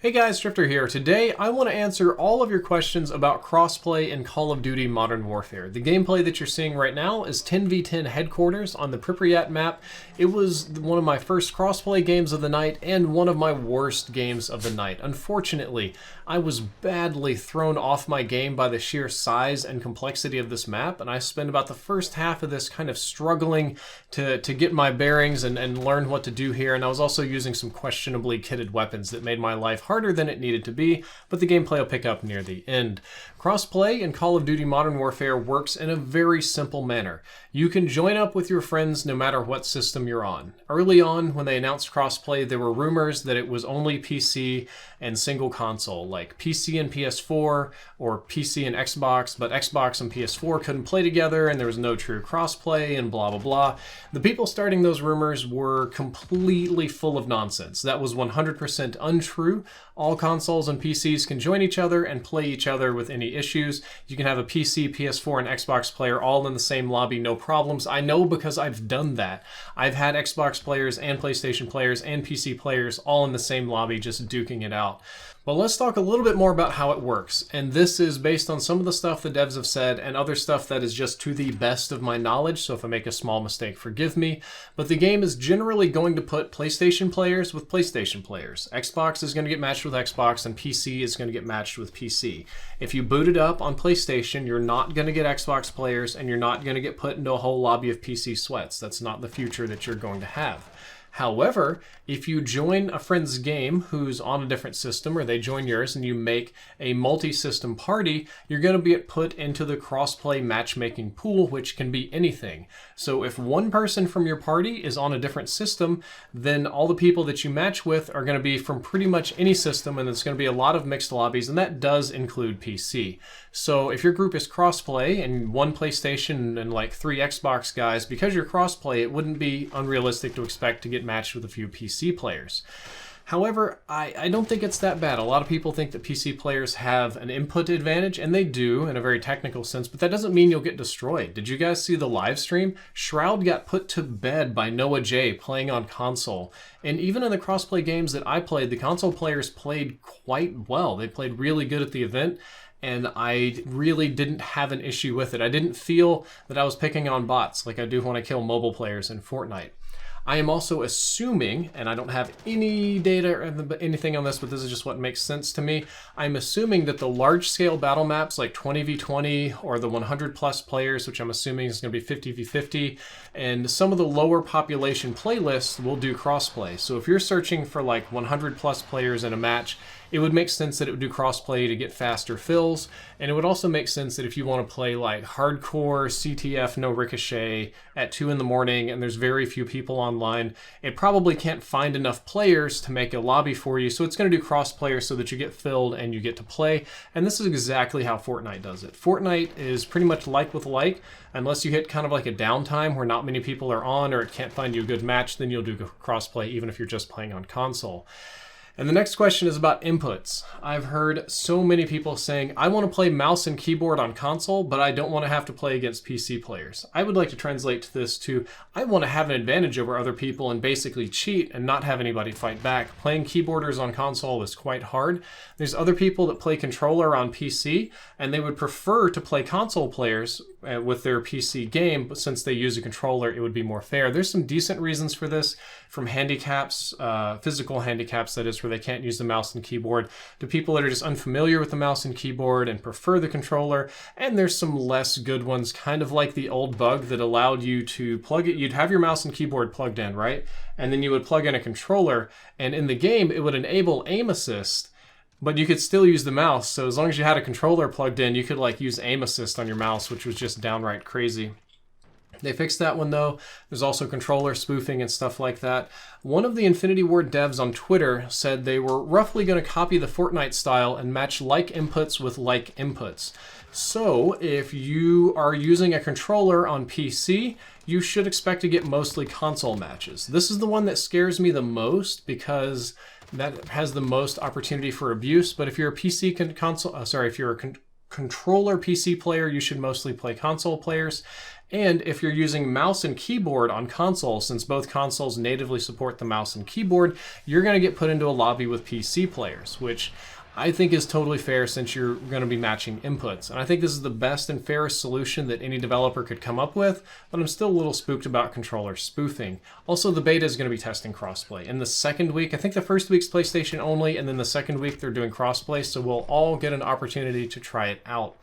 Hey guys, Drifter here. Today I want to answer all of your questions about crossplay in Call of Duty Modern Warfare. The gameplay that you're seeing right now is 10v10 headquarters on the Pripyat map. It was one of my first crossplay games of the night and one of my worst games of the night. Unfortunately, I was badly thrown off my game by the sheer size and complexity of this map, and I spent about the first half of this kind of struggling to get my bearings and learn what to do here, and I was also using some questionably kitted weapons that made my life harder than it needed to be, but the gameplay will pick up near the end. Crossplay in Call of Duty Modern Warfare works in a very simple manner. You can join up with your friends no matter what system you're on. Early on, when they announced crossplay, there were rumors that it was only PC and single console, like PC and PS4 or PC and Xbox, but Xbox and PS4 couldn't play together and there was no true crossplay and blah blah blah. The people starting those rumors were completely full of nonsense. That was 100% untrue. All consoles and PCs can join each other and play each other with any issues. You can have a PC, PS4, and Xbox player all in the same lobby, no problems. I know because I've done that. I've had Xbox players and PlayStation players and PC players all in the same lobby just duking it out. Well, let's talk a little bit more about how it works. And this is based on some of the stuff the devs have said and other stuff that is just to the best of my knowledge. So if I make a small mistake, forgive me. But the game is generally going to put PlayStation players with PlayStation players. Xbox is going to get matched with Xbox and PC is going to get matched with PC. If you boot it up on PlayStation, you're not going to get Xbox players and you're not going to get put into a whole lobby of PC sweats. That's not the future that you're going to have. However, if you join a friend's game who's on a different system or they join yours and you make a multi-system party, you're going to be put into the crossplay matchmaking pool, which can be anything. So if one person from your party is on a different system, then all the people that you match with are going to be from pretty much any system, and it's going to be a lot of mixed lobbies, and that does include PC. So if your group is crossplay and one PlayStation and like 3 Xbox guys, because you're crossplay, it wouldn't be unrealistic to expect to get matched with a few PC players. However, I don't think it's that bad. A lot of people think that PC players have an input advantage, and they do in a very technical sense, but that doesn't mean you'll get destroyed. Did you guys see the live stream? Shroud got put to bed by Noah J playing on console. And even in the crossplay games that I played, the console players played quite well. They played really good at the event, and I really didn't have an issue with it. I didn't feel that I was picking on bots like I do when I kill mobile players in Fortnite. I am also assuming, and I don't have any data or anything on this, but this is just what makes sense to me. I'm assuming that the large-scale battle maps like 20v20 or the 100 plus players, which I'm assuming is going to be 50v50, and some of the lower population playlists will do crossplay. So if you're searching for like 100 plus players in a match, it would make sense that it would do crossplay to get faster fills, and it would also make sense that if you want to play like hardcore CTF no ricochet at 2 in the morning and there's very few people online, it probably can't find enough players to make a lobby for you, so it's going to do crossplayer so that you get filled and you get to play, and this is exactly how Fortnite does it. Fortnite is pretty much like with like, unless you hit kind of like a downtime where not many people are on or it can't find you a good match, then you'll do crossplay even if you're just playing on console. And the next question is about inputs. I've heard so many people saying, I want to play mouse and keyboard on console, but I don't want to have to play against PC players. I would like to translate this to, I want to have an advantage over other people and basically cheat and not have anybody fight back. Playing keyboarders on console is quite hard. There's other people that play controller on PC, and they would prefer to play console players with their PC game, but since they use a controller, it would be more fair. There's some decent reasons for this, from handicaps, physical handicaps, that is, where they can't use the mouse and keyboard, to people that are just unfamiliar with the mouse and keyboard and prefer the controller, and there's some less good ones, kind of like the old bug that allowed you to plug it. You'd have your mouse and keyboard plugged in, right? And then you would plug in a controller, and in the game, it would enable aim assist, but you could still use the mouse. So as long as you had a controller plugged in, you could like use aim assist on your mouse, which was just downright crazy. They fixed that one though. There's also controller spoofing and stuff like that. One of the Infinity Ward devs on Twitter said they were roughly going to copy the Fortnite style and match like inputs with like inputs. So if you are using a controller on PC, you should expect to get mostly console matches. This is the one that scares me the most because that has the most opportunity for abuse. But if you're a controller PC player, you should mostly play console players. And if you're using mouse and keyboard on console, since both consoles natively support the mouse and keyboard, you're going to get put into a lobby with PC players, which I think is totally fair since you're going to be matching inputs. And I think this is the best and fairest solution that any developer could come up with, but I'm still a little spooked about controller spoofing. Also, the beta is going to be testing crossplay. In the second week, I think the first week's PlayStation only, and then the second week they're doing crossplay, so we'll all get an opportunity to try it out.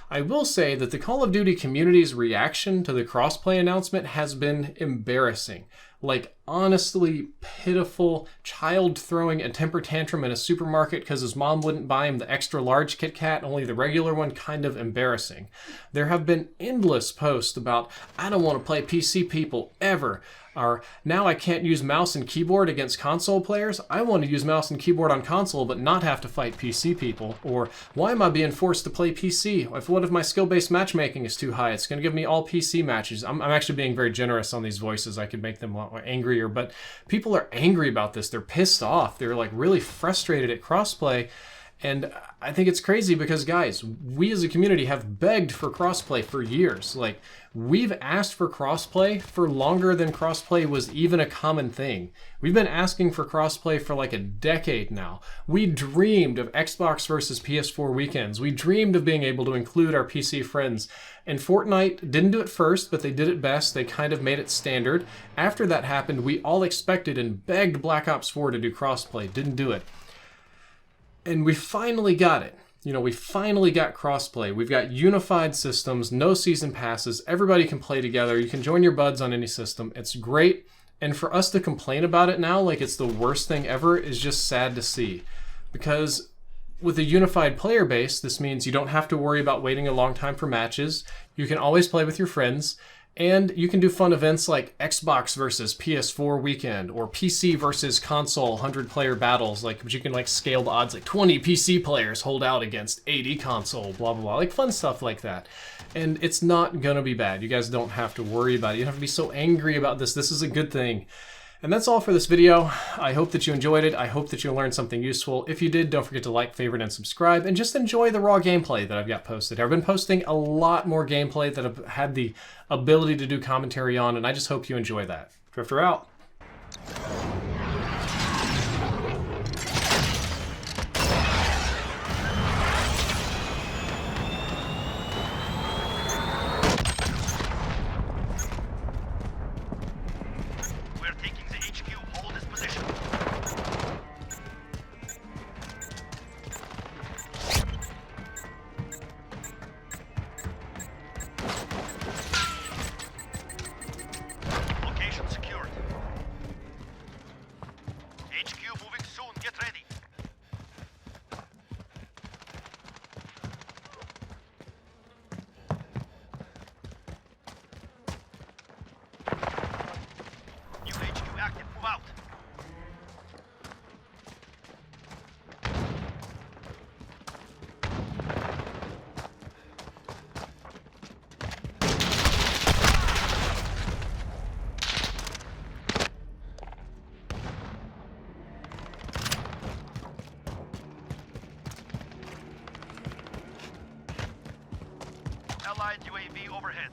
I will say that the Call of Duty community's reaction to the crossplay announcement has been embarrassing. Like, honestly pitiful, child throwing a temper tantrum in a supermarket because his mom wouldn't buy him the extra large Kit Kat, only the regular one, kind of embarrassing. There have been endless posts about, I don't want to play PC people ever, or now I can't use mouse and keyboard against console players. I want to use mouse and keyboard on console but not have to fight PC people. Or why am I being forced to play PC? What if my skill-based matchmaking is too high? It's going to give me all PC matches. I'm actually being very generous on these voices. I could make them a lot more angrier, but people are angry about this. They're pissed off. They're like really frustrated at crossplay. And I think it's crazy because, guys, we as a community have begged for crossplay for years. Like, we've asked for crossplay for longer than crossplay was even a common thing. We've been asking for crossplay for like a decade now. We dreamed of Xbox versus PS4 weekends. We dreamed of being able to include our PC friends. And Fortnite didn't do it first, but they did it best. They kind of made it standard. After that happened, we all expected and begged Black Ops 4 to do crossplay. Didn't do it. And we finally got it. You know, we finally got crossplay. We've got unified systems, no season passes. Everybody can play together. You can join your buds on any system. It's great. And for us to complain about it now like it's the worst thing ever is just sad to see. Because with a unified player base, this means you don't have to worry about waiting a long time for matches. You can always play with your friends. And you can do fun events like Xbox versus PS4 weekend or PC versus console 100-player battles, but you can like scale the odds, like 20 PC players hold out against 80 console, blah, blah, blah, like fun stuff like that. And it's not gonna be bad. You guys don't have to worry about it. You don't have to be so angry about this. This is a good thing. And that's all for this video. I hope that you enjoyed it. I hope that you learned something useful. If you did, don't forget to like, favorite, and subscribe, and just enjoy the raw gameplay that I've got posted. I've been posting a lot more gameplay that I've had the ability to do commentary on, and I just hope you enjoy that. Drifter out. Allied UAV overhead.